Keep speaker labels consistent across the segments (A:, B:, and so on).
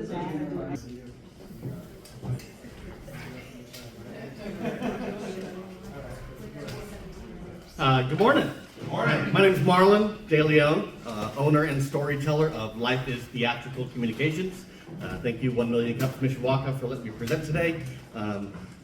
A: Good morning.
B: Good morning.
A: My name is Marlon, Deleon, owner and storyteller of Life is Theatrical Communications. Thank you, 1 Million Cups Mishawaka, for letting me present today.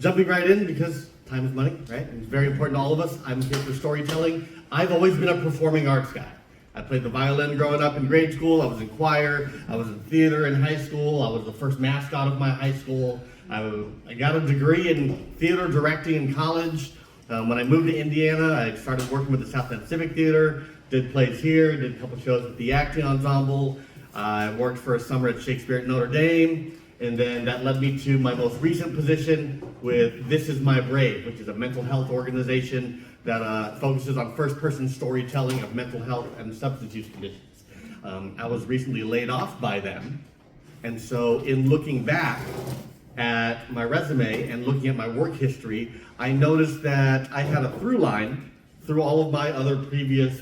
A: Jumping right in because time is money, right? It's very important to all of us. I'm here for storytelling. I've always been a performing arts guy. I played the violin growing up in grade school. I was in choir. I was in theater in high school. I was the first mascot of my high school. I got a degree in theater directing in college. When I moved to Indiana, I started working with the South End Civic Theater, did plays here, did a couple shows with the acting ensemble. I worked for a summer at Shakespeare at Notre Dame, and then that led me to my most recent position with This Is My Brave, which is a mental health organization that focuses on first-person storytelling of mental health and substance use conditions. I was recently laid off by them, and so in looking back at my resume and looking at my work history, I noticed that I had a through line through all of my other previous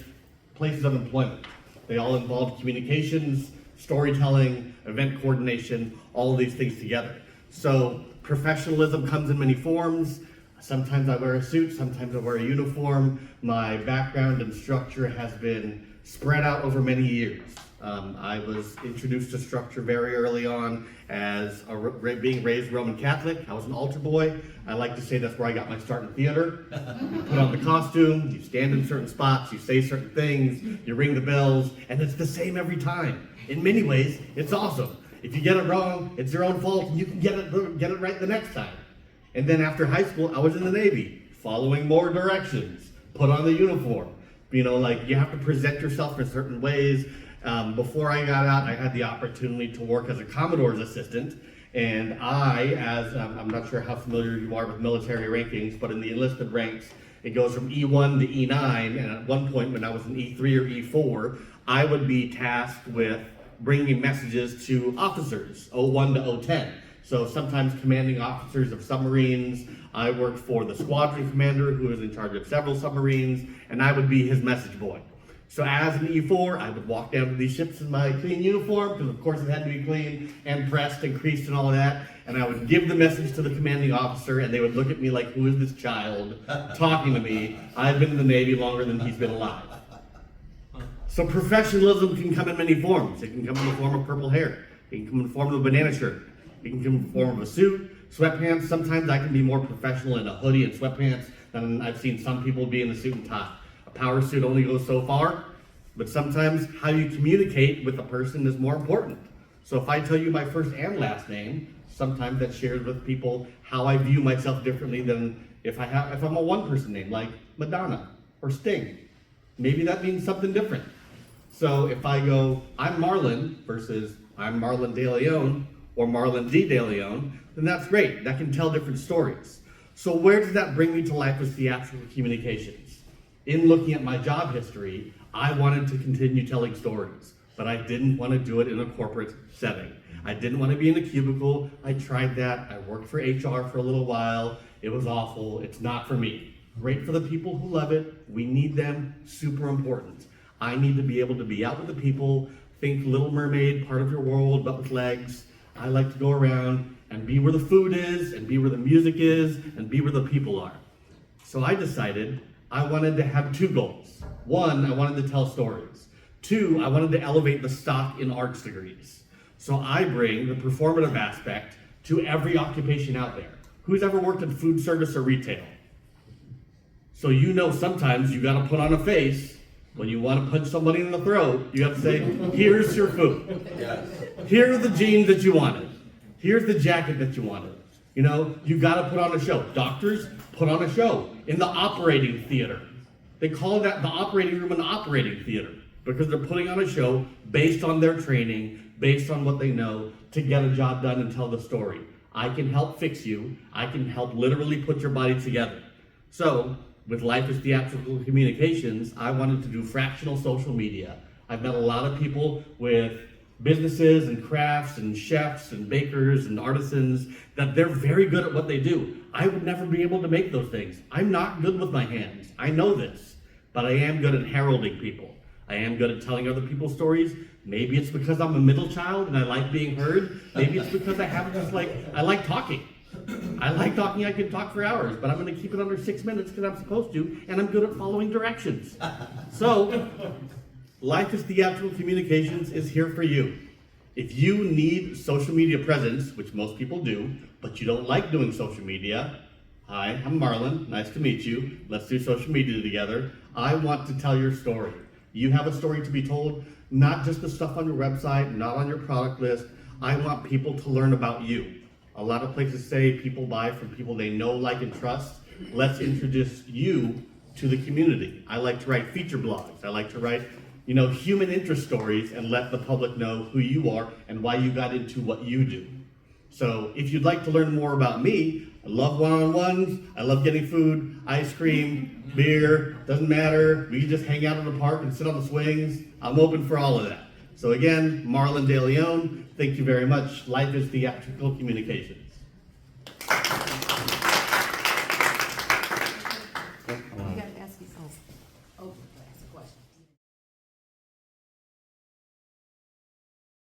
A: places of employment. They all involved communications, storytelling, event coordination, all of these things together. So professionalism comes in many forms. Sometimes I wear a suit, sometimes I wear a uniform. My background and structure has been spread out over many years. I was introduced to structure very early on as being raised Roman Catholic. I was an altar boy. I like to say that's where I got my start in theater. You put on the costume, you stand in certain spots, you say certain things, you ring the bells, and it's the same every time. In many ways, it's awesome. If you get it wrong, it's your own fault, and you can get it right the next time. And then after high school, I was in the Navy, following more directions, put on the uniform. You know, like you have to present yourself in certain ways. Before I got out, I had the opportunity to work as a Commodore's assistant, and I'm not sure how familiar you are with military rankings, but in the enlisted ranks, it goes from E1 to E9, and at one point when I was in E3 or E4, I would be tasked with bringing messages to officers, O1 to O10. So sometimes commanding officers of submarines. I worked for the squadron commander who was in charge of several submarines, and I would be his message boy. So as an E4, I would walk down to these ships in my clean uniform, because of course it had to be clean and pressed and creased and all of that, and I would give the message to the commanding officer, and they would look at me like, who is this child talking to me? I've been in the Navy longer than he's been alive. So professionalism can come in many forms. It can come in the form of purple hair. It can come in the form of a banana shirt. It can come in the form of a suit, sweatpants. Sometimes I can be more professional in a hoodie and sweatpants than I've seen some people be in a suit and tie. A power suit only goes so far, but sometimes how you communicate with a person is more important. So if I tell you my first and last name, sometimes that shares with people how I view myself differently than if I'm a one-person name like Madonna or Sting. Maybe that means something different. So if I go, I'm Marlon versus I'm Marlon Deleon or Marlon D. Deleon, then that's great. That can tell different stories. So where does that bring me to Life with Theatrical Communications? In looking at my job history, I wanted to continue telling stories, but I didn't want to do it in a corporate setting. I didn't want to be in a cubicle. I tried that. I worked for HR for a little while. It was awful. It's not for me. Great for the people who love it. We need them. Super important. I need to be able to be out with the people. Think Little Mermaid, part of your world, but with legs. I like to go around and be where the food is, and be where the music is, and be where the people are. So I decided I wanted to have two goals. One, I wanted to tell stories. Two, I wanted to elevate the stock in arts degrees. So I bring the performative aspect to every occupation out there. Who's ever worked in food service or retail? So you know sometimes you gotta put on a face when you want to punch somebody in the throat. You have to say, here's your food.
B: Yes.
A: Here are the jeans that you wanted. Here's the jacket that you wanted. You know, you gotta put on a show. Doctors put on a show in the operating theater. They call that the operating room an operating theater because they're putting on a show based on their training, based on what they know to get a job done and tell the story. I can help fix you. I can help literally put your body together. So with Life is Theatrical Communications, I wanted to do fractional social media. I've met a lot of people with businesses and crafts and chefs and bakers and artisans that they're very good at what they do. I would never be able to make those things. I'm not good with my hands. I know this, but I am good at heralding people. I am good at telling other people's stories. Maybe it's because I'm a middle child and I like being heard. Maybe it's because I like talking. I can talk for hours, but I'm going to keep it under 6 minutes because I'm supposed to, and I'm good at following directions. So, Life is Theatrical Communications is here for you. If you need social media presence, which most people do, but you don't like doing social media, hi, I'm Marlon. Nice to meet you. Let's do social media together. I want to tell your story. You have a story to be told, not just the stuff on your website, not on your product list. I want people to learn about you. A lot of places say people buy from people they know, like, and trust. Let's introduce you to the community. I like to write feature blogs. I like to write, human interest stories and let the public know who you are and why you got into what you do. So if you'd like to learn more about me, I love one-on-ones. I love getting food, ice cream, beer, doesn't matter. We can just hang out in the park and sit on the swings. I'm open for all of that. So again, Marlon, Deleon, thank you very much. Life is Theatrical Communications.